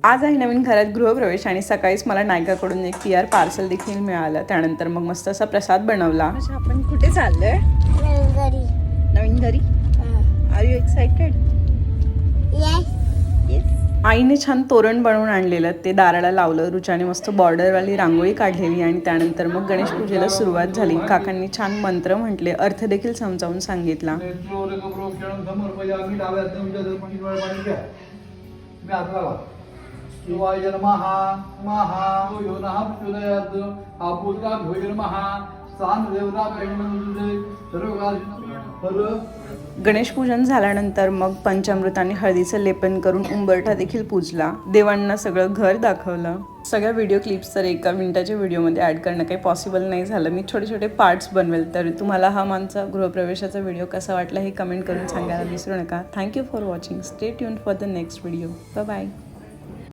आज आहे नवीन घरात गृहप्रवेश आणि सकाळीच मला नायकाकडून एक PR पार्सल देखील मिळालं. त्यानंतर मग मस्त असा प्रसाद बनवला. अच्छा, आपण कुठे चाललोय? नवीन घरी. Are you excited? येस. आईने छान तोरण बनवून आणलेलं, ते दाराला लावलं. रुचाने मस्त बॉर्डरवाली रांगोळी काढलेली आणि त्यानंतर मग गणेश पूजेला सुरुवात झाली. काकांनी छान मंत्र म्हटले, अर्थ देखील समजावून सांगितला. शिवाय नमः महा यो नः प्रचोदयात् आपूर्गा भोजन महा सान देवता प्रेमनंदे सर्व गणेश पूजन झाल्यानंतर मग पंचामृताने हळदीचं लेपन करून उंबरठा देखील पूजला. देवांना सगळं घर दाखवलं. सगळ्या व्हिडिओ क्लिप्स तर एका मिनिटाच्या व्हिडिओमध्ये ॲड करणं काही पॉसिबल नाही झालं. मी छोटे छोटे पार्ट्स बनवेल. तर तुम्हाला हा आमचा गृहप्रवेशाचा व्हिडिओ कसा वाटला हे कमेंट करून सांगायला विसरू नका. Thank you for watching. Stay tuned for the next video. Bye bye.